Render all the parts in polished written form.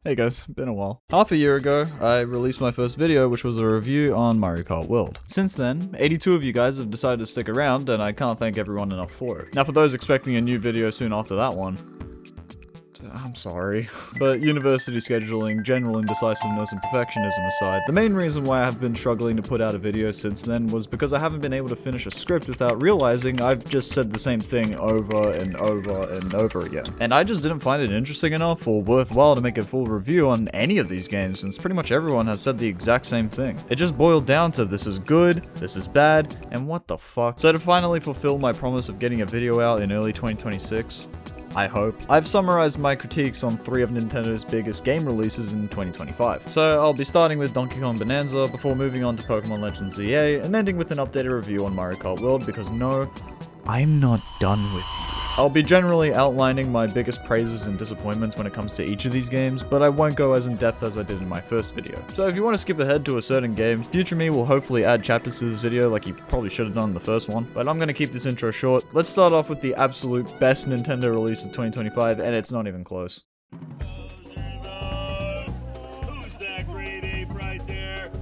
Hey guys, been a while. Half a year ago, I released my first video, which was a review on Mario Kart World. Since then, 82 of you guys have decided to stick around, and I can't thank everyone enough for it. Now for those expecting a new video soon after that one, I'm sorry. But university scheduling, general indecisiveness, and perfectionism aside, the main reason why I have been struggling to put out a video since then was because I haven't been able to finish a script without realizing I've just said the same thing over and over and over again. And I just didn't find it interesting enough or worthwhile to make a full review on any of these games, since pretty much everyone has said the exact same thing. It just boiled down to this is good, this is bad, and what the fuck. So to finally fulfill my promise of getting a video out in early 2026, I hope, I've summarized my critiques on 3 of Nintendo's biggest game releases in 2025. So I'll be starting with Donkey Kong Bonanza before moving on to Pokemon Legends ZA and ending with an updated review on Mario Kart World because no, I'm not done with you. I'll be generally outlining my biggest praises and disappointments when it comes to each of these games, but I won't go as in depth as I did in my first video. So if you want to skip ahead to a certain game, future me will hopefully add chapters to this video like you probably should have done in the first one, but I'm going to keep this intro short. Let's start off with the absolute best Nintendo release of 2025, and it's not even close.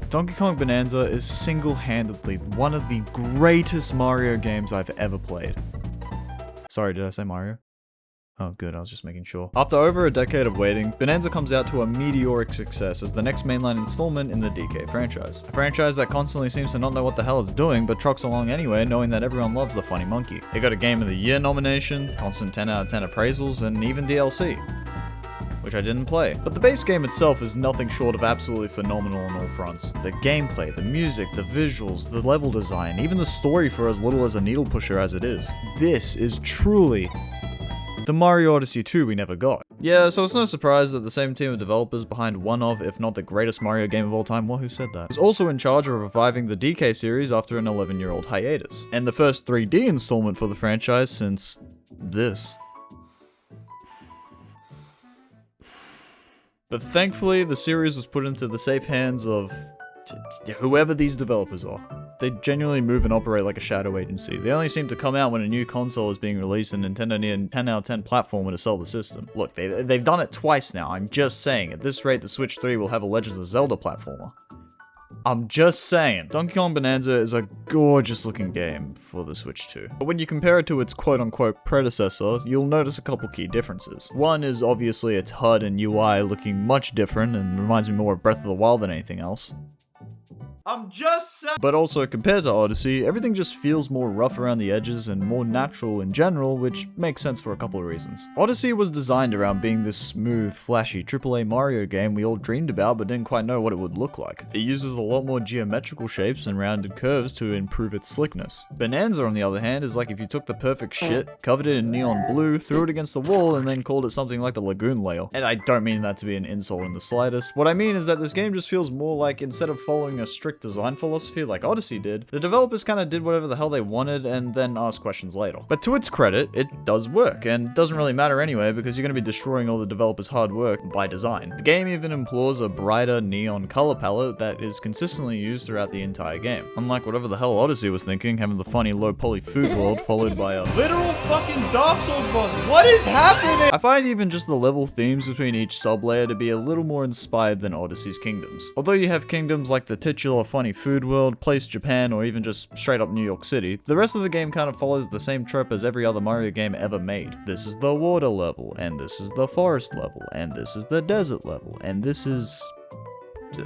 Donkey Kong Bonanza is single-handedly one of the greatest Mario games I've ever played. Sorry, did I say Mario? Oh good, I was just making sure. After over a decade of waiting, Bonanza comes out to a meteoric success as the next mainline installment in the DK franchise. A franchise that constantly seems to not know what the hell it's doing, but trucks along anyway, knowing that everyone loves the funny monkey. It got a Game of the Year nomination, constant 10 out of 10 appraisals, and even DLC. Which I didn't play. But the base game itself is nothing short of absolutely phenomenal on all fronts. The gameplay, the music, the visuals, the level design, even the story for as little as a needle pusher as it is. This is truly the Mario Odyssey 2 we never got. Yeah, so it's no surprise that the same team of developers behind one of, if not the greatest Mario game of all time, well, who said that, is also in charge of reviving the DK series after an 11-year-old hiatus. And the first 3D installment for the franchise since this. But thankfully, the series was put into the safe hands of whoever these developers are. They genuinely move and operate like a shadow agency. They only seem to come out when a new console is being released and Nintendo need a 10 out of 10 platformer to sell the system. Look, they've done it twice now. I'm just saying, at this rate, the Switch 3 will have a Legends of Zelda platformer. I'm just saying. Donkey Kong Bonanza is a gorgeous looking game for the Switch 2. But when you compare it to its quote-unquote predecessor, you'll notice a couple key differences. One is obviously its HUD and UI looking much different and reminds me more of Breath of the Wild than anything else. I'm just saying. But also, compared to Odyssey, everything just feels more rough around the edges and more natural in general, which makes sense for a couple of reasons. Odyssey was designed around being this smooth, flashy AAA Mario game we all dreamed about but didn't quite know what it would look like. It uses a lot more geometrical shapes and rounded curves to improve its slickness. Bonanza, on the other hand, is like if you took the perfect shit, covered it in neon blue, threw it against the wall, and then called it something like the Lagoon Layer. And I don't mean that to be an insult in the slightest. What I mean is that this game just feels more like, instead of following a strict design philosophy like Odyssey did, the developers kind of did whatever the hell they wanted and then asked questions later. But to its credit, it does work, and doesn't really matter anyway because you're going to be destroying all the developers' hard work by design. The game even implores a brighter neon color palette that is consistently used throughout the entire game. Unlike whatever the hell Odyssey was thinking, having the funny low poly food world followed by a literal fucking Dark Souls boss. What is happening? I find even just the level themes between each sub-layer to be a little more inspired than Odyssey's kingdoms. Although you have kingdoms like the titular funny food world, Place Japan, or even just straight up New York City, the rest of the game kind of follows the same trope as every other Mario game ever made. This is the water level, and this is the forest level, and this is the desert level, and this is...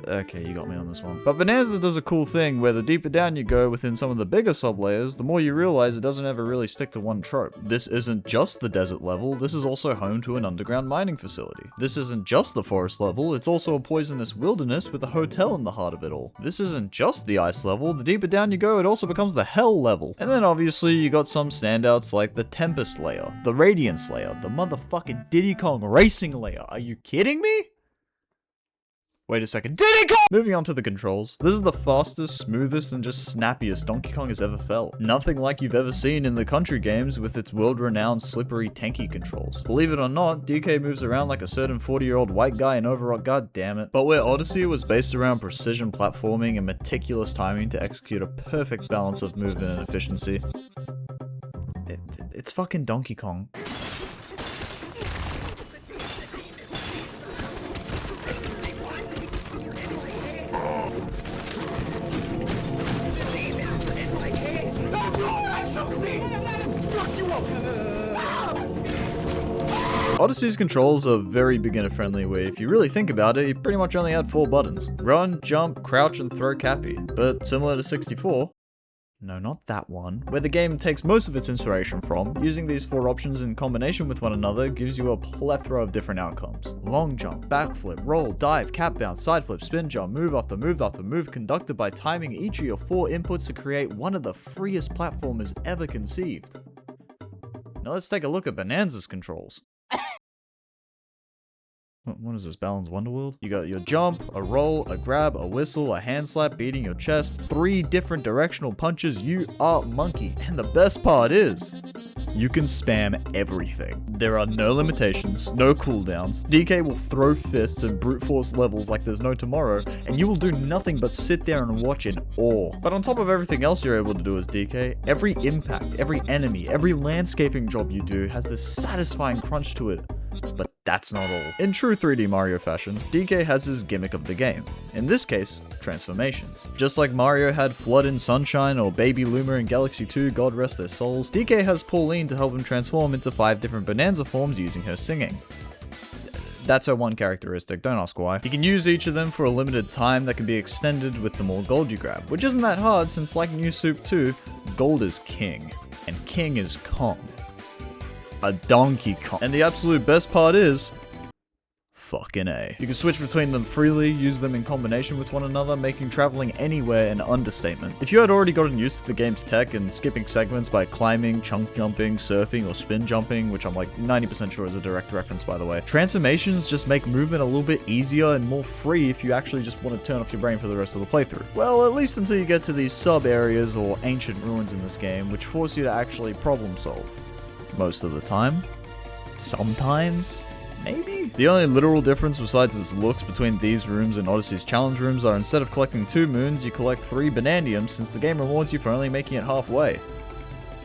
Okay, you got me on this one. But Bonanza does a cool thing where the deeper down you go within some of the bigger sub-layers, the more you realize it doesn't ever really stick to one trope. This isn't just the desert level, this is also home to an underground mining facility. This isn't just the forest level, it's also a poisonous wilderness with a hotel in the heart of it all. This isn't just the ice level, the deeper down you go it also becomes the hell level. And then obviously you got some standouts like the Tempest layer, the Radiance layer, the motherfucking Diddy Kong Racing layer. Are you kidding me? Wait a second. Diddy Kong! Moving on to the controls. This is the fastest, smoothest, and just snappiest Donkey Kong has ever felt. Nothing like you've ever seen in the country games with its world-renowned slippery, tanky controls. Believe it or not, DK moves around like a certain 40-year-old white guy in Overwatch, god damn it. But where Odyssey was based around precision platforming and meticulous timing to execute a perfect balance of movement and efficiency, it's fucking Donkey Kong. Odyssey's controls are very beginner friendly, where if you really think about it, you pretty much only had 4 buttons. Run, jump, crouch, and throw Cappy. But similar to 64, no, not that one, where the game takes most of its inspiration from, using these 4 options in combination with one another gives you a plethora of different outcomes. Long jump, backflip, roll, dive, cap bounce, side flip, spin jump, move after move after move, conducted by timing each of your 4 inputs to create one of the freest platformers ever conceived. Now let's take a look at Bonanza's controls. What is this, Balan's Wonderworld? You got your jump, a roll, a grab, a whistle, a hand slap beating your chest, 3 different directional punches, you are monkey. And the best part is, you can spam everything. There are no limitations, no cooldowns. DK will throw fists and brute force levels like there's no tomorrow, and you will do nothing but sit there and watch in awe. But on top of everything else you're able to do as DK, every impact, every enemy, every landscaping job you do has this satisfying crunch to it. But that's not all. In true 3D Mario fashion, DK has his gimmick of the game. In this case, transformations. Just like Mario had Flood in Sunshine or Baby Luma in Galaxy 2, God rest their souls, DK has Pauline to help him transform into 5 different Bonanza forms using her singing. That's her one characteristic, don't ask why. You can use each of them for a limited time that can be extended with the more gold you grab, which isn't that hard since like New Soup 2, gold is king, and king is Kong. A Donkey Kong. And the absolute best part is, fucking A. You can switch between them freely, use them in combination with one another, making traveling anywhere an understatement. If you had already gotten used to the game's tech and skipping segments by climbing, chunk jumping, surfing, or spin jumping, which I'm like 90% sure is a direct reference by the way, transformations just make movement a little bit easier and more free if you actually just want to turn off your brain for the rest of the playthrough. Well, at least until you get to these sub-areas or ancient ruins in this game, which force you to actually problem solve. Most of the time. Sometimes. Maybe? The only literal difference besides its looks between these rooms and Odyssey's challenge rooms are instead of collecting 2 moons, you collect 3 Bonandiums since the game rewards you for only making it halfway.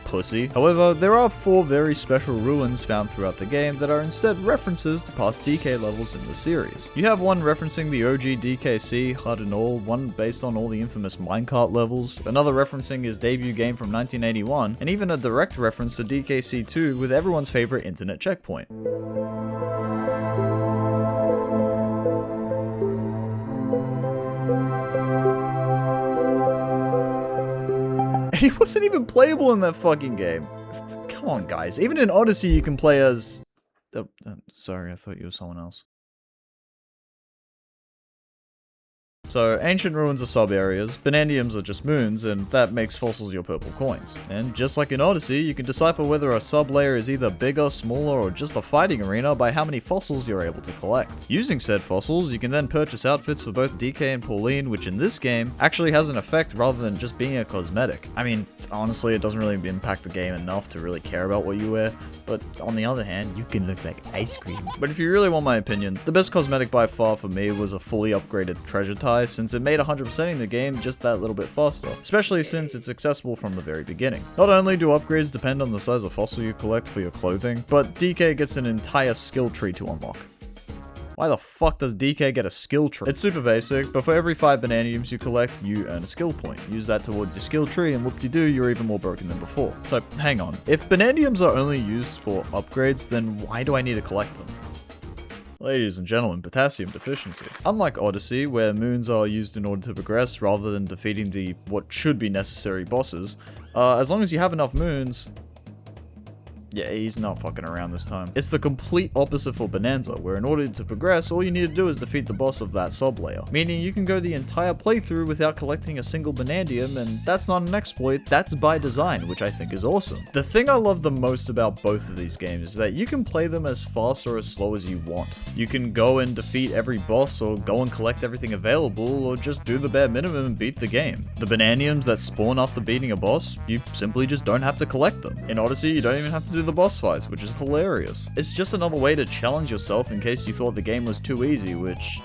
Pussy. However, there are 4 very special ruins found throughout the game that are instead references to past DK levels in the series. You have one referencing the OG DKC, HUD and all, one based on all the infamous minecart levels, another referencing his debut game from 1981, and even a direct reference to DKC 2 with everyone's favorite internet checkpoint. He wasn't even playable in that fucking game. Come on, guys. Even in Odyssey, you can play as... sorry, I thought you were someone else. So, ancient ruins are sub-areas, Bonandiums are just moons, and that makes fossils your purple coins. And just like in Odyssey, you can decipher whether a sub-layer is either bigger, smaller, or just a fighting arena by how many fossils you're able to collect. Using said fossils, you can then purchase outfits for both DK and Pauline, which in this game actually has an effect rather than just being a cosmetic. I mean, honestly, it doesn't really impact the game enough to really care about what you wear, but on the other hand, you can look like ice cream. But if you really want my opinion, the best cosmetic by far for me was a fully upgraded treasure tie, since it made 100%ing the game just that little bit faster, especially since it's accessible from the very beginning. Not only do upgrades depend on the size of fossil you collect for your clothing, but DK gets an entire skill tree to unlock. Why the fuck does DK get a skill tree? It's super basic, but for every 5 Bonandiums you collect, you earn a skill point. Use that towards your skill tree, and whoop-de-doo, you're even more broken than before. So, hang on. If Bonandiums are only used for upgrades, then why do I need to collect them? Ladies and gentlemen, potassium deficiency. Unlike Odyssey, where moons are used in order to progress rather than defeating the what should be necessary bosses, as long as you have enough moons... Yeah, he's not fucking around this time. It's the complete opposite for Bonanza, where in order to progress, all you need to do is defeat the boss of that sub-layer. Meaning you can go the entire playthrough without collecting a single Bonandium, and that's not an exploit, that's by design, which I think is awesome. The thing I love the most about both of these games is that you can play them as fast or as slow as you want. You can go and defeat every boss, or go and collect everything available, or just do the bare minimum and beat the game. The Bonandiums that spawn after beating a boss, you simply just don't have to collect them. In Odyssey, you don't even have to do the boss fights, which is hilarious. It's just another way to challenge yourself in case you thought the game was too easy, which...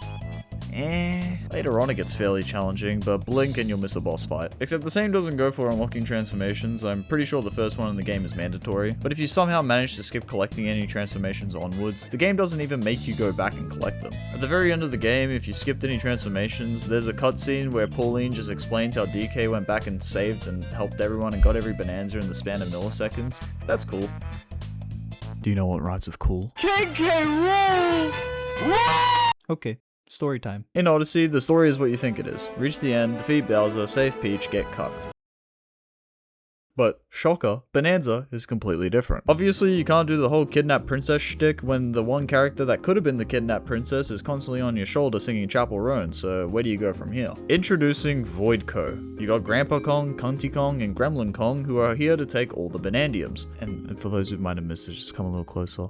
Later on it gets fairly challenging, but blink and you'll miss a boss fight. Except the same doesn't go for unlocking transformations. I'm pretty sure the first one in the game is mandatory, but if you somehow manage to skip collecting any transformations onwards, the game doesn't even make you go back and collect them. At the very end of the game, if you skipped any transformations, there's a cutscene where Pauline just explains how DK went back and saved and helped everyone and got every Bonanza in the span of milliseconds. That's cool. Do you know what rhymes with cool? King K. Rool! Okay, story time. In Odyssey, the story is what you think it is. Reach the end, defeat Bowser, save Peach, get cucked. But, shocker, Bonanza is completely different. Obviously, you can't do the whole kidnapped princess shtick when the one character that could have been the kidnapped princess is constantly on your shoulder singing Chapel Roan, so where do you go from here? Introducing Voidco. You got Grandpa Kong, Cunty Kong, and Gremlin Kong who are here to take all the Banandiums. And for those who might have missed it, just come a little closer.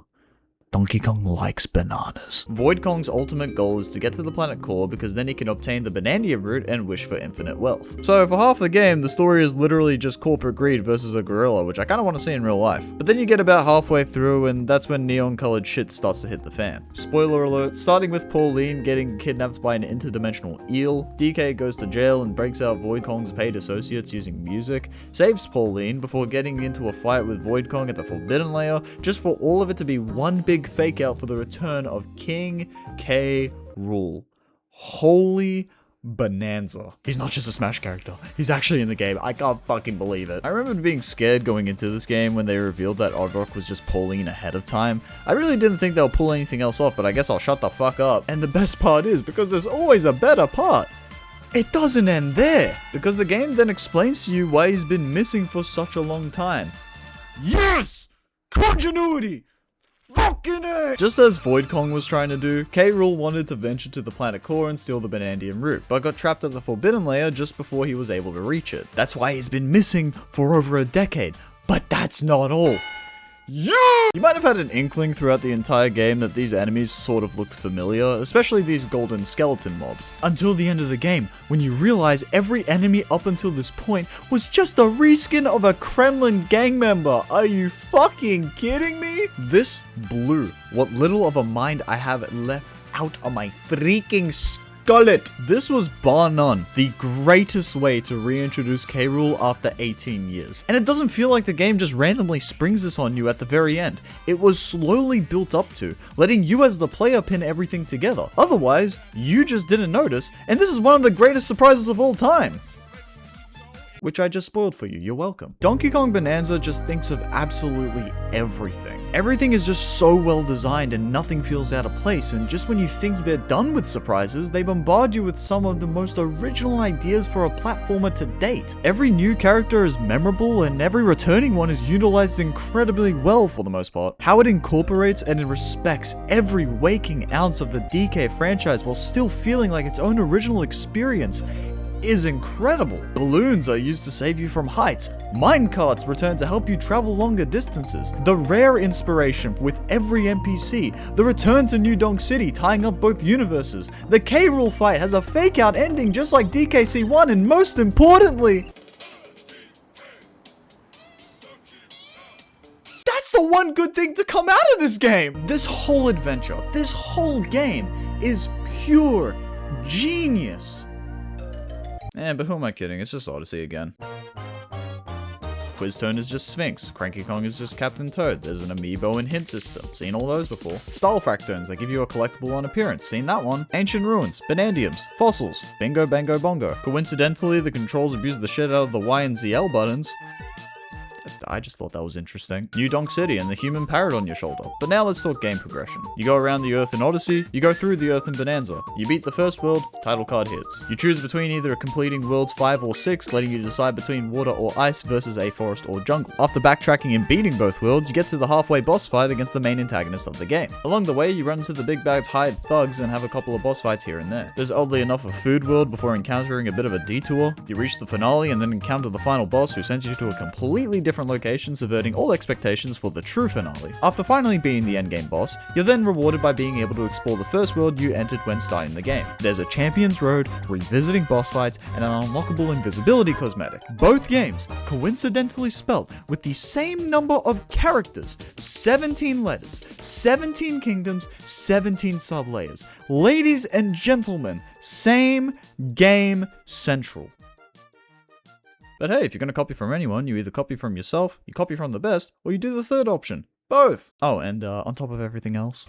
Donkey Kong likes bananas. Void Kong's ultimate goal is to get to the planet core because then he can obtain the Banandium root and wish for infinite wealth. So for half the game, the story is literally just corporate greed versus a gorilla, which I kind of want to see in real life. But then you get about halfway through and that's when neon colored shit starts to hit the fan. Spoiler alert, starting with Pauline getting kidnapped by an interdimensional eel, DK goes to jail and breaks out Void Kong's paid associates using music, saves Pauline before getting into a fight with Void Kong at the Forbidden Layer, just for all of it to be one big fake out for the return of King K. Rool. Holy bonanza. He's not just a Smash character, he's actually in the game. I can't fucking believe it. I remember being scared going into this game when they revealed that Aardvark was just Pauline ahead of time. I really didn't think they'll pull anything else off, but I guess I'll shut the fuck up. And the best part is, because there's always a better part, it doesn't end there, because the game then explains to you why he's been missing for such a long time. Yes! Continuity! Fucking it! Just as Void Kong was trying to do, K. Rool wanted to venture to the planet core and steal the Banandium root, but got trapped at the Forbidden Layer just before he was able to reach it. That's why he's been missing for over a decade. But that's not all. Yeah! You might have had an inkling throughout the entire game that these enemies sort of looked familiar, especially these golden skeleton mobs. Until the end of the game, when you realize every enemy up until this point was just a reskin of a Kremlin gang member. Are you fucking kidding me? This blew what little of a mind I have left out of my freaking skullet. This was bar none the greatest way to reintroduce K. Rool after 18 years. And it doesn't feel like the game just randomly springs this on you at the very end. It was slowly built up to, letting you as the player pin everything together. Otherwise, you just didn't notice, and this is one of the greatest surprises of all time. Which I just spoiled for you, you're welcome. Donkey Kong Bonanza just thinks of absolutely everything. Everything is just so well designed and nothing feels out of place, and just when you think they're done with surprises, they bombard you with some of the most original ideas for a platformer to date. Every new character is memorable and every returning one is utilized incredibly well for the most part. How it incorporates and it respects every waking ounce of the DK franchise while still feeling like its own original experience is incredible. Balloons are used to save you from heights. Minecarts return to help you travel longer distances. The rare inspiration with every NPC. The return to New Donk City tying up both universes. The K. Rool fight has a fake out ending just like DKC1, and most importantly, that's the one good thing to come out of this game. This whole adventure, this whole game is pure genius. But who am I kidding? It's just Odyssey again. Quiztone is just Sphinx. Cranky Kong is just Captain Toad. There's an amiibo and hint system. Seen all those before. Style Fractones that give you a collectible on appearance. Seen that one. Ancient Ruins. Banandiums. Fossils. Bingo Bango Bongo. Coincidentally, the controls abuse the shit out of the Y and ZL buttons. I just thought that was interesting. New Donk City and the human parrot on your shoulder. But now let's talk game progression. You go around the Earth in Odyssey, you go through the Earth in Bonanza. You beat the first world, title card hits. You choose between either completing worlds 5 or 6, letting you decide between water or ice versus a forest or jungle. After backtracking and beating both worlds, you get to the halfway boss fight against the main antagonist of the game. Along the way, you run into the big bag's hired thugs and have a couple of boss fights here and there. There's oddly enough a food world before encountering a bit of a detour. You reach the finale and then encounter the final boss who sends you to a completely different location, subverting all expectations for the true finale. After finally beating the endgame boss, you're then rewarded by being able to explore the first world you entered when starting the game. There's a Champion's Road, revisiting boss fights, and an unlockable invisibility cosmetic. Both games coincidentally spelled with the same number of characters, 17 letters, 17 kingdoms, 17 sub-layers. Ladies and gentlemen, same game central. But hey, if you're going to copy from anyone, you either copy from yourself, you copy from the best, or you do the third option. Both! Oh, and on top of everything else,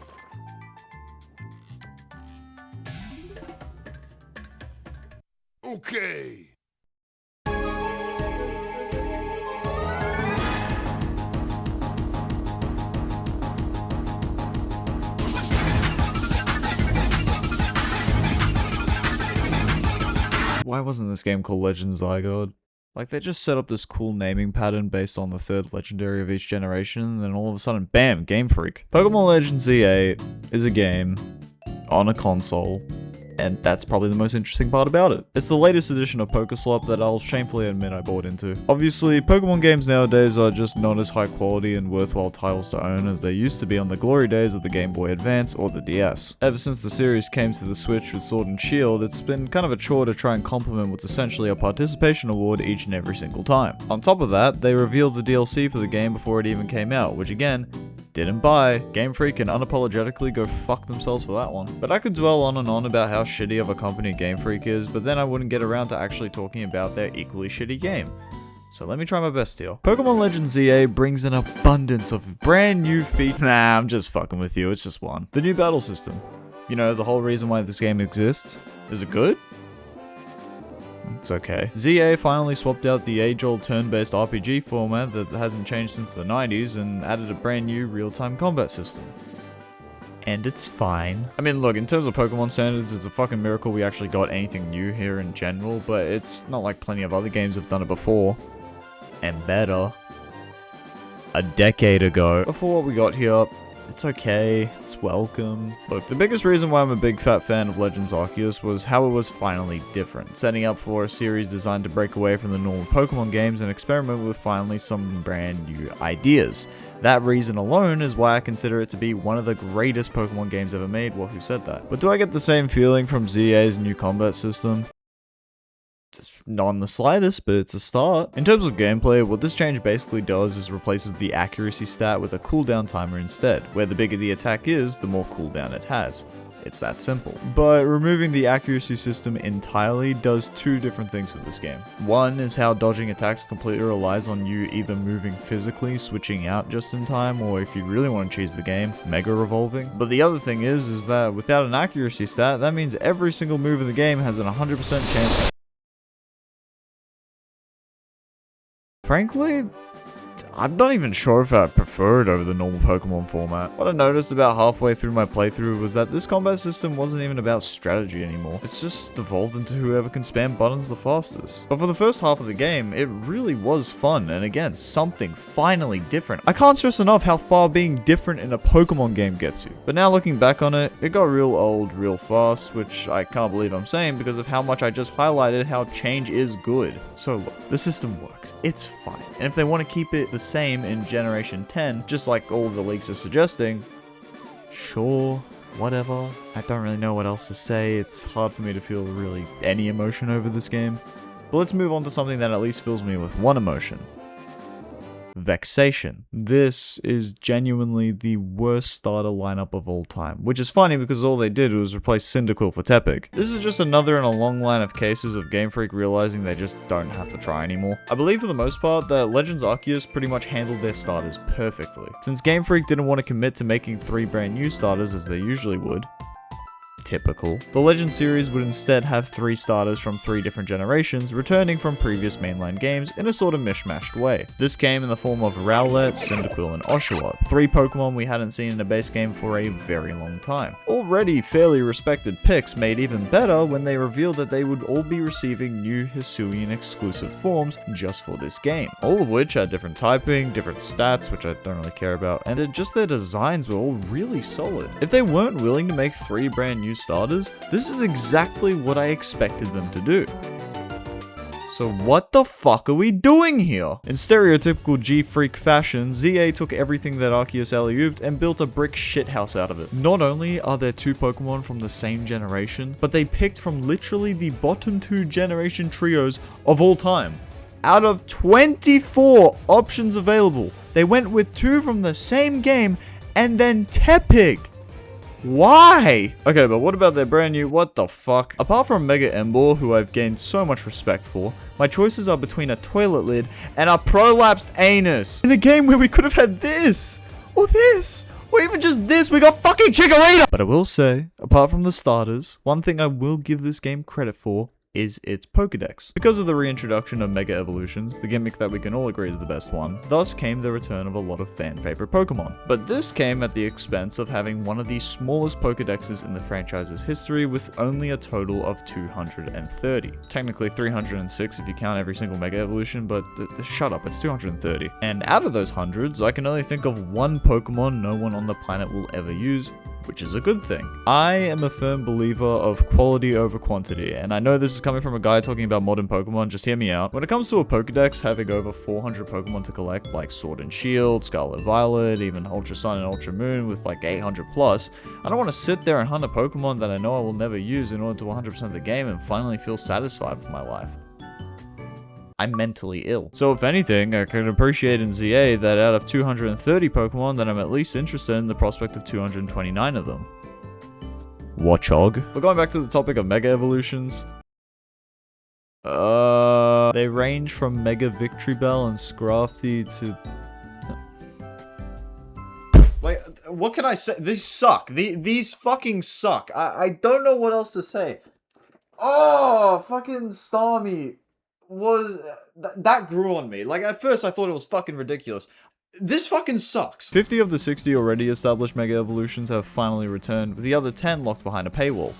okay. why wasn't this game called Legend Zygarde? Like, they just set up this cool naming pattern based on the third legendary of each generation, and then all of a sudden, bam, Game Freak. Pokemon Legends Z8 is a game on a console, and that's probably the most interesting part about it. It's the latest edition of PokeSlop that I'll shamefully admit I bought into. Obviously, Pokemon games nowadays are just not as high quality and worthwhile titles to own as they used to be on the glory days of the Game Boy Advance or the DS. Ever since the series came to the Switch with Sword and Shield, it's been kind of a chore to try and compliment what's essentially a participation award each and every single time. On top of that, they revealed the DLC for the game before it even came out, which again, didn't buy. Game Freak can unapologetically go fuck themselves for that one. But I could dwell on and on about how shitty of a company Game Freak is, but then I wouldn't get around to actually talking about their equally shitty game. So let me try my best here. Pokemon Legends ZA brings an abundance of brand new features. Nah, I'm just fucking with you, it's just one. The new battle system. You know, the whole reason why this game exists. Is it good? It's okay. ZA finally swapped out the age-old turn-based RPG format that hasn't changed since the 90s and added a brand new real-time combat system. And it's fine. I mean, look, in terms of Pokemon standards, it's a fucking miracle we actually got anything new here in general, but it's not like plenty of other games have done it before. And better. A decade ago. Before what we got here, it's okay, it's welcome. Look, the biggest reason why I'm a big fat fan of Legends Arceus was how it was finally different, setting up for a series designed to break away from the normal Pokemon games and experiment with finally some brand new ideas. That reason alone is why I consider it to be one of the greatest Pokemon games ever made. Well, who said that? But do I get the same feeling from ZA's new combat system? Just not in the slightest, but it's a start. In terms of gameplay, what this change basically does is replaces the accuracy stat with a cooldown timer instead, where the bigger the attack is, the more cooldown it has. It's that simple. But removing the accuracy system entirely does two different things for this game. One is how dodging attacks completely relies on you either moving physically, switching out just in time, or if you really want to cheese the game, mega revolving. But the other thing is that without an accuracy stat, that means every single move in the game has an 100% chance. Frankly, I'm not even sure if I prefer it over the normal Pokemon format. What I noticed about halfway through my playthrough was that this combat system wasn't even about strategy anymore. It's just evolved into whoever can spam buttons the fastest. But for the first half of the game, it really was fun, and again, something finally different. I can't stress enough how far being different in a Pokemon game gets you. But now looking back on it, it got real old real fast, which I can't believe I'm saying because of how much I just highlighted how change is good. So look, the system works, it's fine. And if they want to keep it the same in Generation 10, just like all the leaks are suggesting, sure, whatever. I don't really know what else to say. It's hard for me to feel really any emotion over this game. But let's move on to something that at least fills me with one emotion. Vexation. This is genuinely the worst starter lineup of all time, which is funny because all they did was replace Cyndaquil for Tepig. This is just another in a long line of cases of Game Freak realizing they just don't have to try anymore. I believe for the most part that Legends Arceus pretty much handled their starters perfectly. Since Game Freak didn't want to commit to making 3 brand new starters as they usually would, typical, the Legend series would instead have 3 starters from 3 different generations, returning from previous mainline games in a sort of mishmashed way. This came in the form of Rowlet, Cyndaquil, and Oshawott, 3 Pokemon we hadn't seen in a base game for a very long time. Already fairly respected picks made even better when they revealed that they would all be receiving new Hisuian exclusive forms just for this game, all of which had different typing, different stats, which I don't really care about, and just their designs were all really solid. If they weren't willing to make 3 brand new starters, this is exactly what I expected them to do. So what the fuck are we doing here? In stereotypical G-Freak fashion, ZA took everything that Arceus alley-ooped and built a brick shithouse out of it. Not only are there 2 Pokemon from the same generation, but they picked from literally the bottom 2 generation trios of all time. Out of 24 options available, they went with 2 from the same game and then Tepig. Why? Okay, but what about their brand new what the fuck? Apart from Mega Emboar, who I've gained so much respect for, my choices are between a toilet lid and a prolapsed anus. In a game where we could have had this, or this, or even just this, we got fucking Chikorita! But I will say, apart from the starters, one thing I will give this game credit for is its Pokedex. Because of the reintroduction of Mega Evolutions, the gimmick that we can all agree is the best one, thus came the return of a lot of fan favorite Pokemon. But this came at the expense of having one of the smallest Pokedexes in the franchise's history with only a total of 230. Technically 306 if you count every single Mega Evolution, but shut up, it's 230. And out of those hundreds, I can only think of one Pokemon no one on the planet will ever use, which is a good thing. I am a firm believer of quality over quantity, and I know this is coming from a guy talking about modern Pokemon, just hear me out. When it comes to a Pokedex having over 400 Pokemon to collect, like Sword and Shield, Scarlet Violet, even Ultra Sun and Ultra Moon with like 800 plus, I don't want to sit there and hunt a Pokemon that I know I will never use in order to 100% the game and finally feel satisfied with my life. I'm mentally ill. So if anything, I can appreciate in ZA that out of 230 Pokemon, that I'm at least interested in the prospect of 229 of them. Watchog. But going back to the topic of Mega Evolutions. They range from Mega Victreebel and Scrafty to... Like, what can I say? These suck. These fucking suck. I don't know what else to say. Oh, fucking Starmie was that grew on me. Like, at first I thought it was fucking ridiculous. This fucking sucks. 50 of the 60 already established Mega Evolutions have finally returned, with the other 10 locked behind a paywall.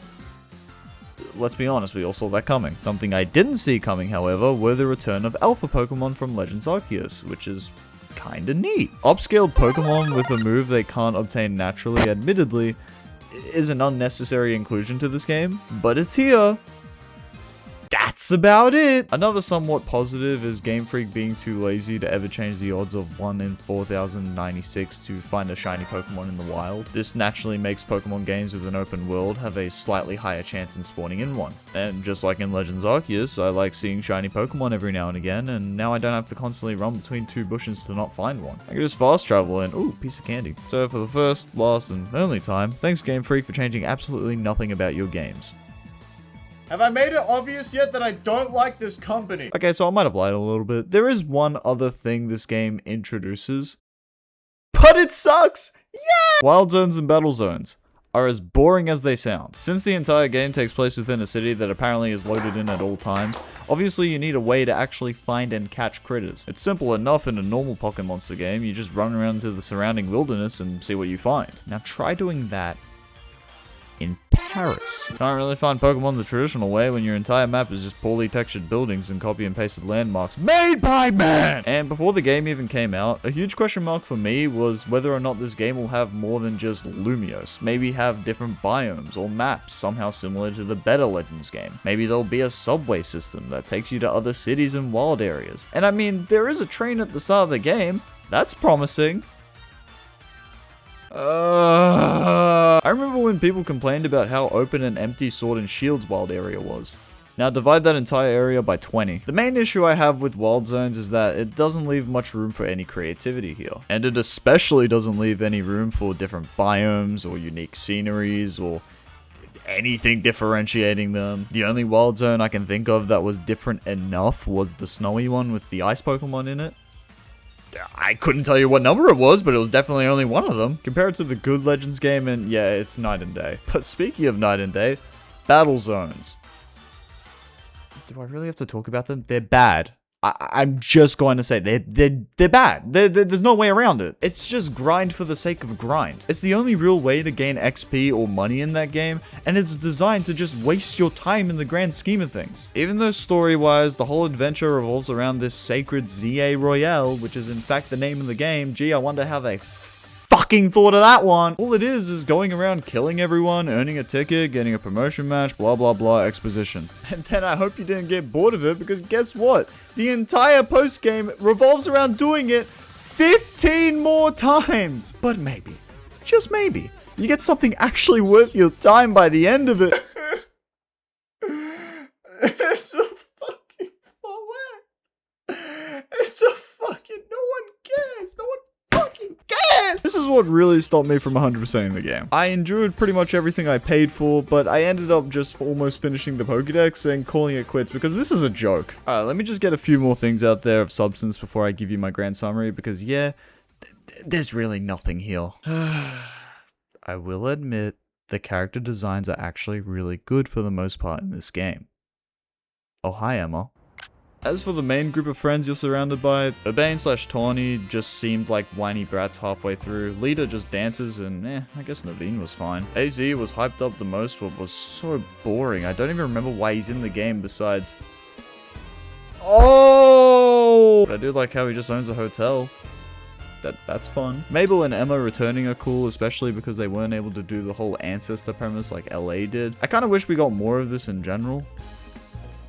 Let's be honest, we all saw that coming. Something I didn't see coming, however, were the return of Alpha Pokemon from Legends Arceus, which is kinda neat. Upscaled Pokemon with a move they can't obtain naturally, admittedly, is an unnecessary inclusion to this game, but it's here. That's about it! Another somewhat positive is Game Freak being too lazy to ever change the odds of 1 in 4,096 to find a shiny Pokemon in the wild. This naturally makes Pokemon games with an open world have a slightly higher chance in spawning in one. And just like in Legends Arceus, I like seeing shiny Pokemon every now and again, and now I don't have to constantly run between two bushes to not find one. I can just fast travel and, ooh, piece of candy. So for the first, last, and only time, thanks Game Freak for changing absolutely nothing about your games. Have I made it obvious yet that I don't like this company? Okay, so I might have lied a little bit. There is one other thing this game introduces, but it sucks! Yeah! Wild zones and battle zones are as boring as they sound. Since the entire game takes place within a city that apparently is loaded in at all times, obviously you need a way to actually find and catch critters. It's simple enough in a normal Pokémon Monster game, you just run around to the surrounding wilderness and see what you find. Now try doing that in Paris. Can't really find Pokemon the traditional way when your entire map is just poorly textured buildings and copy and pasted landmarks made by man! And before the game even came out, a huge question mark for me was whether or not this game will have more than just Lumiose. Maybe have different biomes or maps somehow similar to the better Legends game. Maybe there'll be a subway system that takes you to other cities and wild areas. And I mean, there is a train at the start of the game. That's promising. I remember when people complained about how open and empty Sword and Shield's wild area was. Now divide that entire area by 20. The main issue I have with Wild Zones is that it doesn't leave much room for any creativity here. And it especially doesn't leave any room for different biomes or unique sceneries or anything differentiating them. The only Wild Zone I can think of that was different enough was the snowy one with the ice Pokemon in it. I couldn't tell you what number it was, but it was definitely only one of them. Compared to the good Legends game, and yeah, it's night and day. But speaking of night and day, battle zones. Do I really have to talk about them? They're bad. I'm just going to say they're bad. There's no way around it. It's just grind for the sake of grind. It's the only real way to gain XP or money in that game, and it's designed to just waste your time in the grand scheme of things. Even though story-wise, the whole adventure revolves around this sacred ZA Royale, which is in fact the name of the game. Gee, I wonder how they fucking thought of that one. All it is going around killing everyone, earning a ticket, getting a promotion match, blah blah blah exposition. And then I hope you didn't get bored of it, because guess what? The entire post game revolves around doing it 15 more times. But maybe, just maybe, you get something actually worth your time by the end of it. It's a fucking forward. It's a fucking, no one cares. No one fucking cares. This is what really stopped me from 100%ing the game. I endured pretty much everything I paid for, but I ended up just almost finishing the Pokédex and calling it quits because this is a joke. Alright, let me just get a few more things out there of substance before I give you my grand summary, because yeah, there's really nothing here. I will admit, the character designs are actually really good for the most part in this game. Oh, hi, Emma. As for the main group of friends you're surrounded by, Urbane/Tawny just seemed like whiny brats halfway through, Lita just dances, and I guess Naveen was fine. AZ was hyped up the most, but was so boring. I don't even remember why he's in the game besides... Oh! But I do like how he just owns a hotel. That's fun. Mabel and Emma returning are cool, especially because they weren't able to do the whole ancestor premise like LA did. I kind of wish we got more of this in general.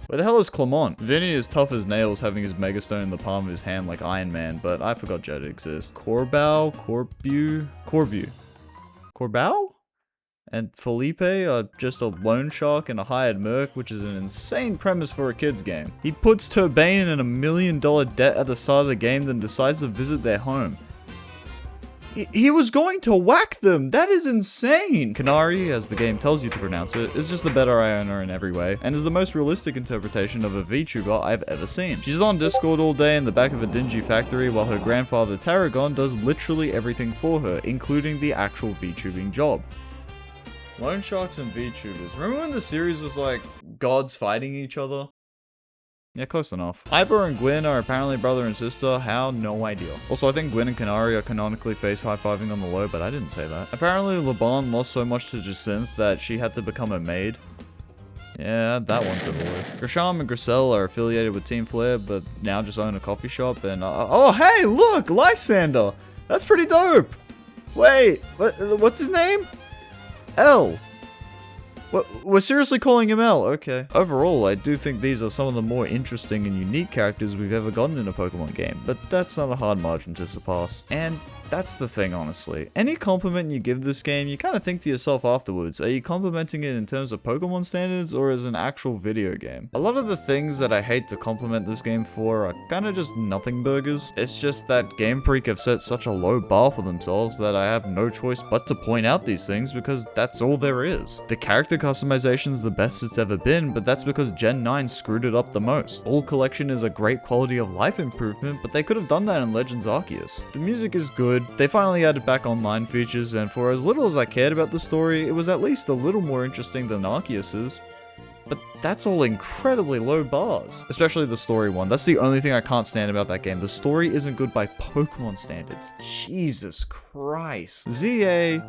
Where the hell is Clement? Vinny is tough as nails, having his megastone in the palm of his hand like Iron Man, but I forgot Jed exists. Corbu? Corbau? And Felipe are just a loan shark and a hired merc, which is an insane premise for a kid's game. He puts Turbane in $1 million debt at the start of the game, then decides to visit their home. He was going to whack them! That is insane! Kanari, as the game tells you to pronounce it, is just the better Iona in every way, and is the most realistic interpretation of a VTuber I've ever seen. She's on Discord all day in the back of a dingy factory, while her grandfather Tarragon does literally everything for her, including the actual VTubing job. Loan sharks and VTubers. Remember when the series was like, gods fighting each other? Yeah, close enough. Ivor and Gwyn are apparently brother and sister. How? No idea. Also, I think Gwyn and Kanari are canonically face high-fiving on the low, but I didn't say that. Apparently, LeBon lost so much to Jacinth that she had to become a maid. Yeah, add that one to the list. Grisham and Griselle are affiliated with Team Flare, but now just own a coffee shop, and oh, hey, look! Lysander! That's pretty dope! Wait, what's his name? L. We're seriously calling him L, okay. Overall, I do think these are some of the more interesting and unique characters we've ever gotten in a Pokemon game, but that's not a hard margin to surpass. And that's the thing, honestly. Any compliment you give this game, you kind of think to yourself afterwards, are you complimenting it in terms of Pokemon standards or as an actual video game? A lot of the things that I hate to compliment this game for are kind of just nothing burgers. It's just that Game Freak have set such a low bar for themselves that I have no choice but to point out these things because that's all there is. The character customization's the best it's ever been, but that's because Gen 9 screwed it up the most. All Collection is a great quality of life improvement, but they could have done that in Legends Arceus. The music is good. They finally added back online features, and for as little as I cared about the story, it was at least a little more interesting than Arceus's. But that's all incredibly low bars. Especially the story one. That's the only thing I can't stand about that game. The story isn't good by Pokemon standards. Jesus Christ. ZA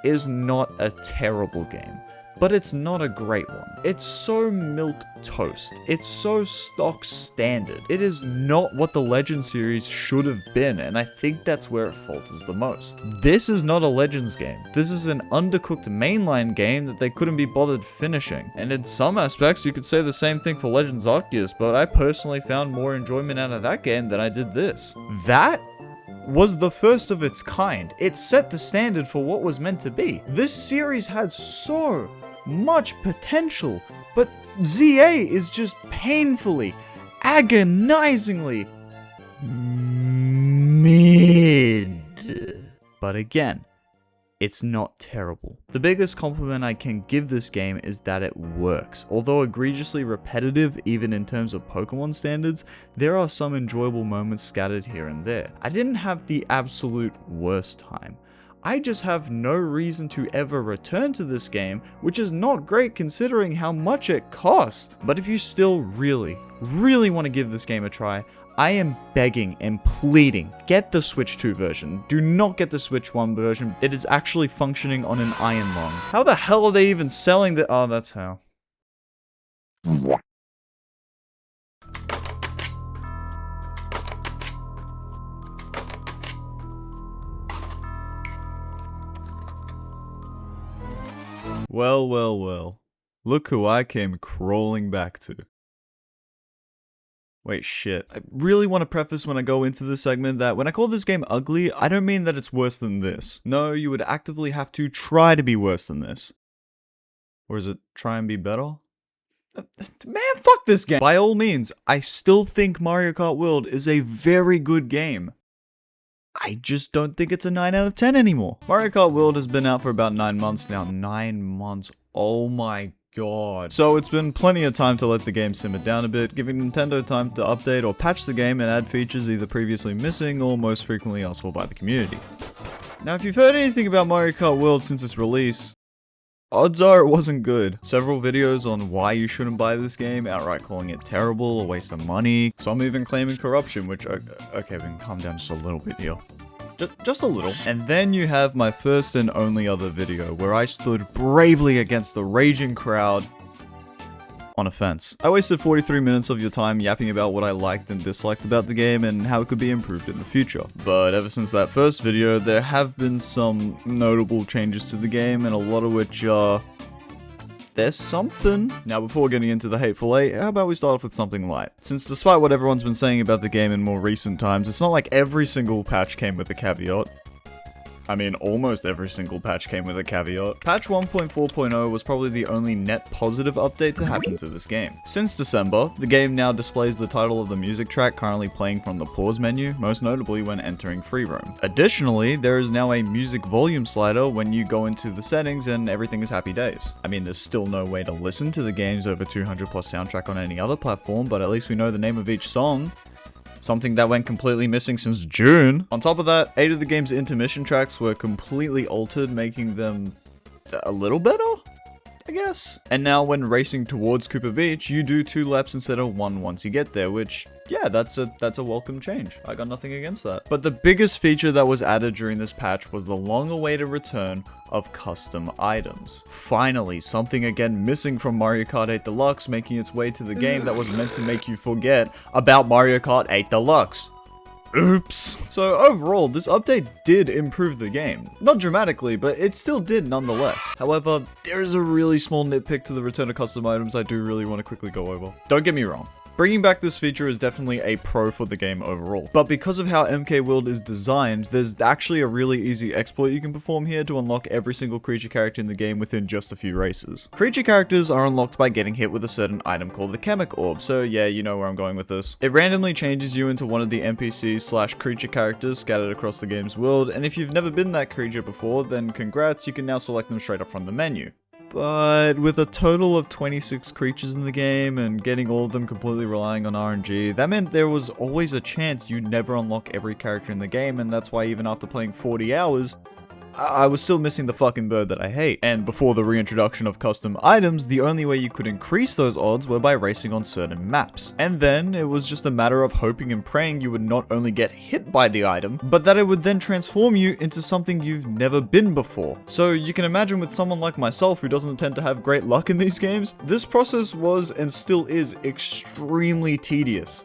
is not a terrible game, but it's not a great one. It's so milquetoast. It's so stock standard. It is not what the Legends series should have been, and I think that's where it falters the most. This is not a Legends game. This is an undercooked mainline game that they couldn't be bothered finishing. And in some aspects, you could say the same thing for Legends Arceus, but I personally found more enjoyment out of that game than I did this. That was the first of its kind. It set the standard for what was meant to be. This series had so much potential, but ZA is just painfully, agonizingly mid. But again, it's not terrible. The biggest compliment I can give this game is that it works. Although egregiously repetitive, even in terms of Pokemon standards, there are some enjoyable moments scattered here and there. I didn't have the absolute worst time. I just have no reason to ever return to this game, which is not great considering how much it cost. But if you still really want to give this game a try, I am begging and pleading, get the Switch 2 version. Do not get the Switch 1 version. It is actually functioning on an Iron Lung. How the hell are they even selling the— oh, that's how. Well. Look who I came crawling back to. Wait, shit. I really want to preface when I go into this segment that when I call this game ugly, I don't mean that it's worse than this. No, you would actively have to try to be worse than this. Or is it try and be better? Man, fuck this game! By all means, I still think Mario Kart World is a very good game. I just don't think it's a 9 out of 10 anymore. Mario Kart World has been out for about 9 months now. 9 months. Oh my god. So it's been plenty of time to let the game simmer down a bit, giving Nintendo time to update or patch the game and add features either previously missing or most frequently asked for by the community. Now, if you've heard anything about Mario Kart World since its release, Odds are it wasn't good. Several videos on why you shouldn't buy this game, outright calling it terrible, a waste of money. Some even claiming corruption, which, okay, we can calm down just a little bit here. Just a little. And then you have my first and only other video where I stood bravely against the raging crowd on a fence. I wasted 43 minutes of your time yapping about what I liked and disliked about the game and how it could be improved in the future. But ever since that first video, there have been some notable changes to the game, and a lot of which there's something. Now, before getting into the Hateful Eight, how about we start off with something light? Since despite what everyone's been saying about the game in more recent times, it's not like every single patch came with a caveat. I mean, almost every single patch came with a caveat. Patch 1.4.0 was probably the only net positive update to happen to this game. Since December, the game now displays the title of the music track currently playing from the pause menu, most notably when entering free roam. Additionally, there is now a music volume slider when you go into the settings and everything is happy days. I mean, there's still no way to listen to the game's over 200 plus soundtrack on any other platform, but at least we know the name of each song. Something that went completely missing since June. On top of that, 8 of the game's intermission tracks were completely altered, making them a little better, I guess. And now when racing towards Cooper Beach, you do 2 laps instead of 1 once you get there, which, yeah, that's a welcome change. I got nothing against that. But the biggest feature that was added during this patch was the long-awaited return of custom items. Finally, something again missing from Mario Kart 8 Deluxe making its way to the game that was meant to make you forget about Mario Kart 8 Deluxe. Oops. So overall, this update did improve the game. Not dramatically, but it still did nonetheless. However, there is a really small nitpick to the return of custom items I do really want to quickly go over. Don't get me wrong. Bringing back this feature is definitely a pro for the game overall, but because of how MK World is designed, there's actually a really easy exploit you can perform here to unlock every single creature character in the game within just a few races. Creature characters are unlocked by getting hit with a certain item called the Chemic Orb, so yeah, you know where I'm going with this. It randomly changes you into one of the NPC/creature characters scattered across the game's world, and if you've never been that creature before, then congrats, you can now select them straight up from the menu. But with a total of 26 creatures in the game and getting all of them completely relying on RNG, that meant there was always a chance you'd never unlock every character in the game, and that's why even after playing 40 hours, I was still missing the fucking bird that I hate. And before the reintroduction of custom items, the only way you could increase those odds were by racing on certain maps. And then it was just a matter of hoping and praying you would not only get hit by the item, but that it would then transform you into something you've never been before. So you can imagine with someone like myself who doesn't tend to have great luck in these games, this process was and still is extremely tedious.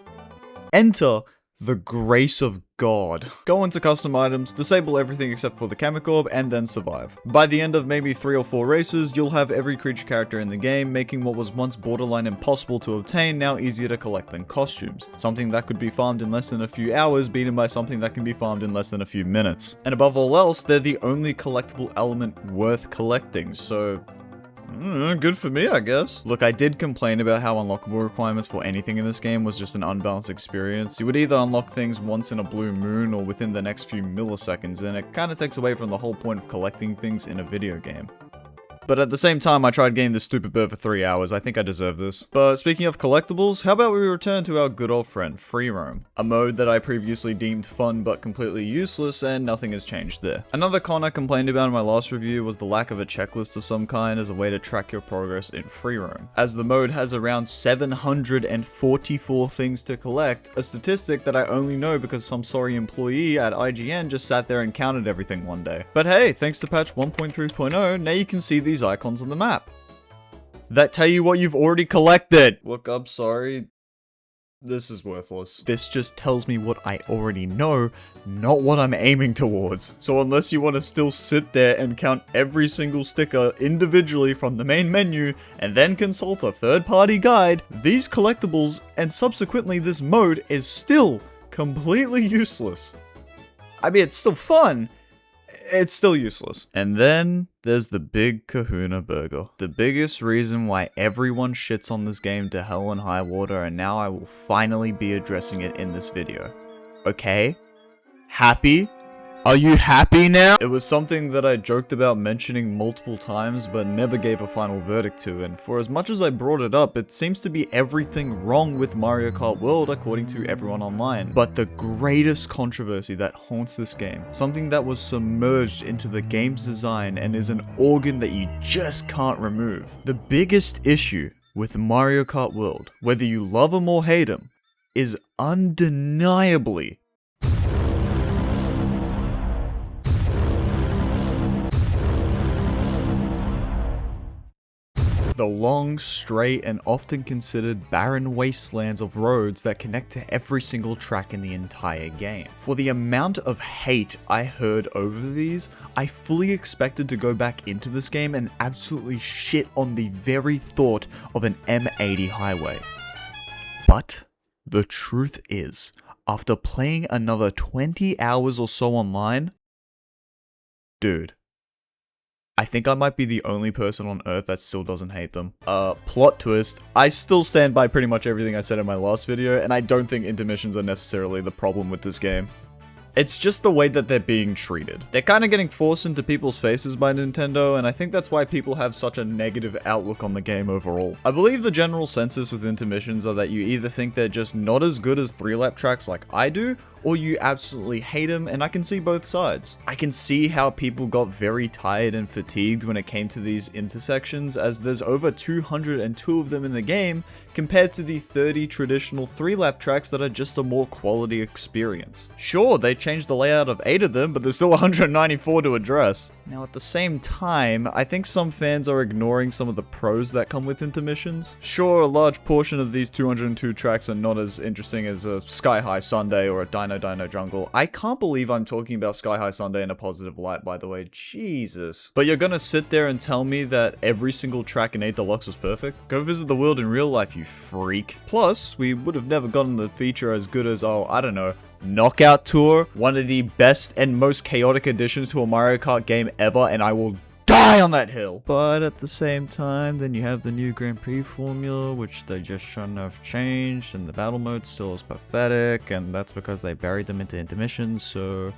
Enter the grace of God. Go into custom items, disable everything except for the Chemic Orb, and then survive. By the end of maybe 3 or 4 races, you'll have every creature character in the game, making what was once borderline impossible to obtain now easier to collect than costumes. Something that could be farmed in less than a few hours, beaten by something that can be farmed in less than a few minutes. And above all else, they're the only collectible element worth collecting, so good for me, I guess. Look, I did complain about how unlockable requirements for anything in this game was just an unbalanced experience. You would either unlock things once in a blue moon or within the next few milliseconds, and it kinda takes away from the whole point of collecting things in a video game. But at the same time, I tried getting this stupid bird for 3 hours. I think I deserve this. But speaking of collectibles, how about we return to our good old friend, Free Roam? A mode that I previously deemed fun but completely useless, and nothing has changed there. Another con I complained about in my last review was the lack of a checklist of some kind as a way to track your progress in Free Roam, as the mode has around 744 things to collect, a statistic that I only know because some sorry employee at IGN just sat there and counted everything one day. But hey, thanks to patch 1.3.0, now you can see these icons on the map that tell you what you've already collected. Look, I'm sorry. This is worthless. This just tells me what I already know, not what I'm aiming towards. So unless you want to still sit there and count every single sticker individually from the main menu and then consult a third-party guide, these collectibles and subsequently this mode is still completely useless. I mean, it's still fun. It's still useless. And then there's the Big Kahuna Burger. The biggest reason why everyone shits on this game to hell and high water, and now I will finally be addressing it in this video. Okay? Happy? Are you happy now? It was something that I joked about mentioning multiple times, but never gave a final verdict to, and for as much as I brought it up, it seems to be everything wrong with Mario Kart World according to everyone online. But the greatest controversy that haunts this game, something that was submerged into the game's design and is an organ that you just can't remove. The biggest issue with Mario Kart World, whether you love him or hate him, is undeniably the long, straight, and often considered barren wastelands of roads that connect to every single track in the entire game. For the amount of hate I heard over these, I fully expected to go back into this game and absolutely shit on the very thought of an M80 highway. But the truth is, after playing another 20 hours or so online, dude, I think I might be the only person on Earth that still doesn't hate them. Plot twist, I still stand by pretty much everything I said in my last video, and I don't think intermissions are necessarily the problem with this game. It's just the way that they're being treated. They're kind of getting forced into people's faces by Nintendo, and I think that's why people have such a negative outlook on the game overall. I believe the general census with intermissions are that you either think they're just not as good as 3-lap tracks like I do, or you absolutely hate them, and I can see both sides. I can see how people got very tired and fatigued when it came to these intersections, as there's over 202 of them in the game, compared to the 30 traditional 3-lap tracks that are just a more quality experience. Sure, they changed the layout of 8 of them, but there's still 194 to address. Now at the same time, I think some fans are ignoring some of the pros that come with intermissions. Sure, a large portion of these 202 tracks are not as interesting as a Sky High Sunday or a Dino Jungle. I can't believe I'm talking about Sky High Sunday in a positive light, by the way. Jesus. But you're gonna sit there and tell me that every single track in 8 Deluxe was perfect? Go visit the world in real life, you freak. Plus, we would have never gotten the feature as good as, oh, I don't know, Knockout Tour, one of the best and most chaotic additions to a Mario Kart game ever, and I will die on that hill. But at the same time, then you have the new Grand Prix formula, which they just shouldn't have changed, and the battle mode still is pathetic, and that's because they buried them into intermissions, so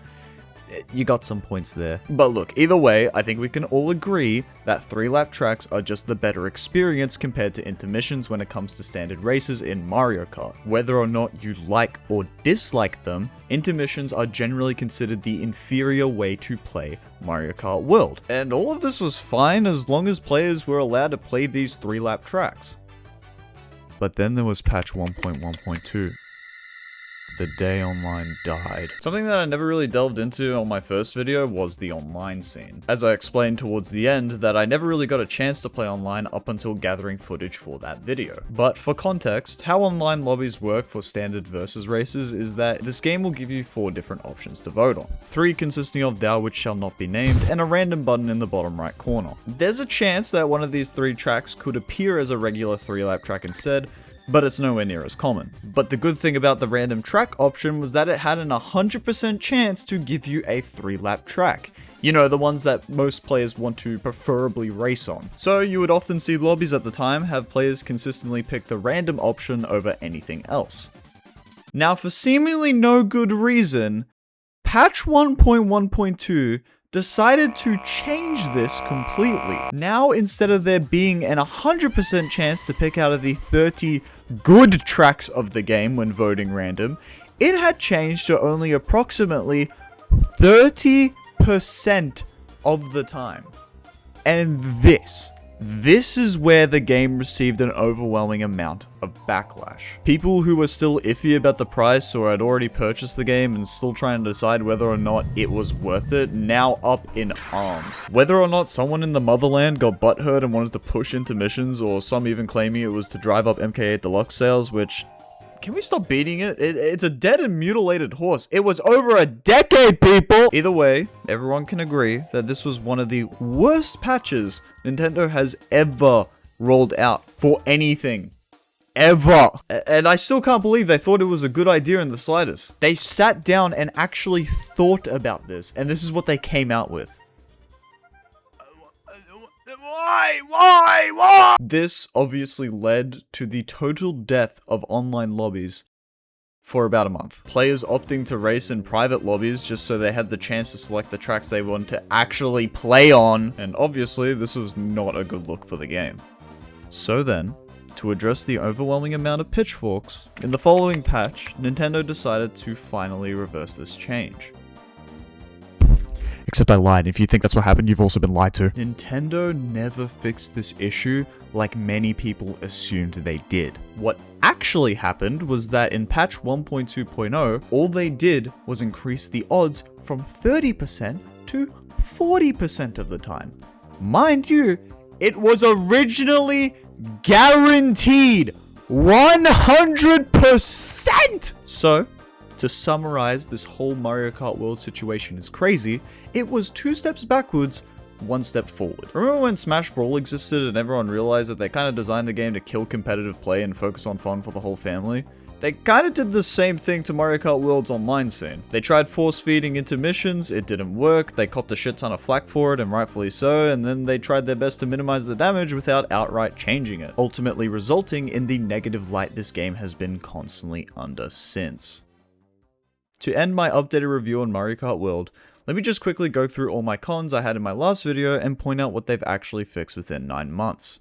you got some points there. But look, either way, I think we can all agree that 3-lap tracks are just the better experience compared to intermissions when it comes to standard races in Mario Kart. Whether or not you like or dislike them, intermissions are generally considered the inferior way to play Mario Kart World. And all of this was fine as long as players were allowed to play these 3-lap tracks. But then there was patch 1.1.2. The day online died. Something that I never really delved into on my first video was the online scene. As I explained towards the end, that I never really got a chance to play online up until gathering footage for that video. But for context, how online lobbies work for standard versus races is that this game will give you 4 different options to vote on. 3 consisting of thou which shall not be named, and a random button in the bottom right corner. There's a chance that one of these 3 tracks could appear as a regular 3-lap track instead, but it's nowhere near as common. But the good thing about the random track option was that it had an 100% chance to give you a 3-lap track. You know, the ones that most players want to preferably race on. So you would often see lobbies at the time have players consistently pick the random option over anything else. Now, for seemingly no good reason, patch 1.1.2 decided to change this completely. Now, instead of there being an 100% chance to pick out of the 30 good tracks of the game when voting random, it had changed to only approximately 30% of the time. And this is where the game received an overwhelming amount of backlash. People who were still iffy about the price or had already purchased the game and still trying to decide whether or not it was worth it, now up in arms. Whether or not someone in the motherland got butthurt and wanted to push intermissions, or some even claiming it was to drive up MK8 Deluxe sales, which... Can we stop beating it? It's a dead and mutilated horse. It was over a decade, people! Either way, everyone can agree that this was one of the worst patches Nintendo has ever rolled out for anything. Ever. And I still can't believe they thought it was a good idea in the slightest. They sat down and actually thought about this, and this is what they came out with. Why? This obviously led to the total death of online lobbies for about a month. Players opting to race in private lobbies just so they had the chance to select the tracks they want to actually play on, and obviously this was not a good look for the game. So then, to address the overwhelming amount of pitchforks, in the following patch, Nintendo decided to finally reverse this change. Except I lied. If you think that's what happened, you've also been lied to. Nintendo never fixed this issue like many people assumed they did. What actually happened was that in patch 1.2.0, all they did was increase the odds from 30% to 40% of the time. Mind you, it was originally guaranteed 100%! So, to summarize, this whole Mario Kart World situation is crazy. It was 2 steps backwards, 1 step forward. Remember when Smash Brawl existed and everyone realized that they kind of designed the game to kill competitive play and focus on fun for the whole family? They kind of did the same thing to Mario Kart World's online scene. They tried force-feeding intermissions, it didn't work, they copped a shit ton of flack for it, and rightfully so, and then they tried their best to minimize the damage without outright changing it, ultimately resulting in the negative light this game has been constantly under since. To end my updated review on Mario Kart World, let me just quickly go through all my cons I had in my last video and point out what they've actually fixed within 9 months.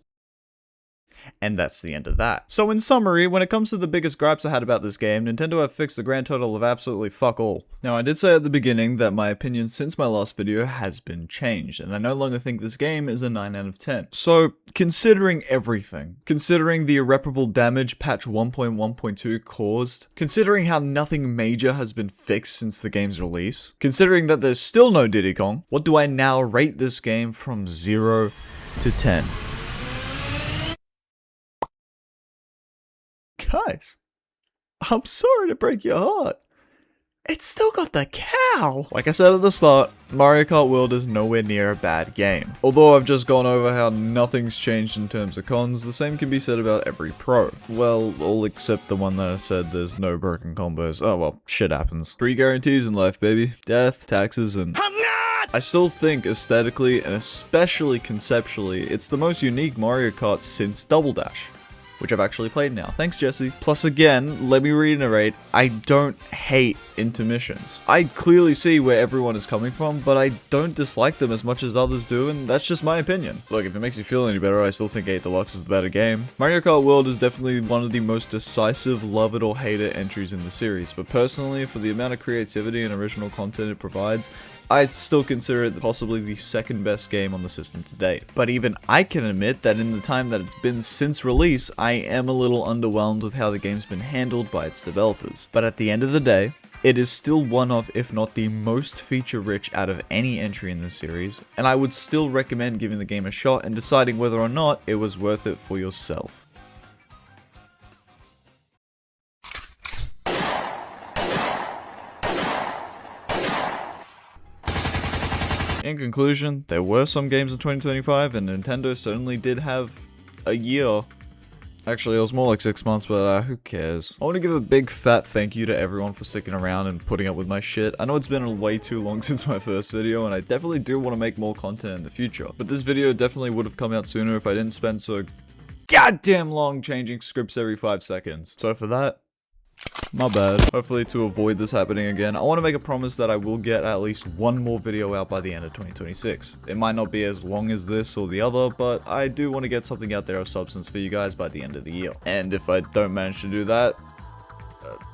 And that's the end of that. So in summary, when it comes to the biggest gripes I had about this game, Nintendo have fixed a grand total of absolutely fuck all. Now I did say at the beginning that my opinion since my last video has been changed, and I no longer think this game is a 9 out of 10. So, considering everything, considering the irreparable damage patch 1.1.2 caused, considering how nothing major has been fixed since the game's release, considering that there's still no Diddy Kong, what do I now rate this game from 0 to 10? Guys, I'm sorry to break your heart. It's still got the cow! Like I said at the start, Mario Kart World is nowhere near a bad game. Although I've just gone over how nothing's changed in terms of cons, the same can be said about every pro. Well, all except the one that I said there's no broken combos. Oh well, shit happens. 3 guarantees in life, baby. Death, taxes, and... I still think aesthetically and especially conceptually, it's the most unique Mario Kart since Double Dash, which I've actually played now. Thanks, Jesse. Plus again, let me reiterate, I don't hate intermissions. I clearly see where everyone is coming from, but I don't dislike them as much as others do, and that's just my opinion. Look, if it makes you feel any better, I still think 8 Deluxe is the better game. Mario Kart World is definitely one of the most decisive love it or hate it entries in the series, but personally, for the amount of creativity and original content it provides, I'd still consider it possibly the second best game on the system to date. But even I can admit that in the time that it's been since release, I am a little underwhelmed with how the game's been handled by its developers. But at the end of the day, it is still one of, if not the most feature-rich out of any entry in the series, and I would still recommend giving the game a shot and deciding whether or not it was worth it for yourself. In conclusion, there were some games in 2025, and Nintendo certainly did have a year. Actually, it was more like 6 months, but who cares? I want to give a big fat thank you to everyone for sticking around and putting up with my shit. I know it's been way too long since my first video, and I definitely do want to make more content in the future. But this video definitely would have come out sooner if I didn't spend so goddamn long changing scripts every 5 seconds. So for that, my bad. Hopefully to avoid this happening again, I want to make a promise that I will get at least one more video out by the end of 2026. It might not be as long as this or the other, but I do want to get something out there of substance for you guys by the end of the year. And if I don't manage to do that,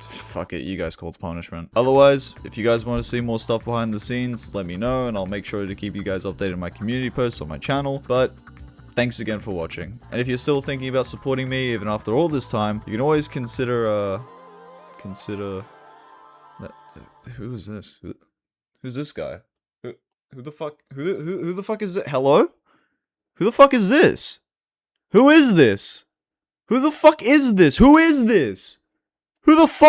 fuck it, you guys call the punishment. Otherwise, if you guys want to see more stuff behind the scenes, let me know and I'll make sure to keep you guys updated on my community posts on my channel. But thanks again for watching. And if you're still thinking about supporting me even after all this time, you can always consider who is this? Who's this guy? Who the fuck? Who the fuck is it? Hello? Who the fuck is this? Who is this? Who the fuck is this? Who is this? Who the fuck?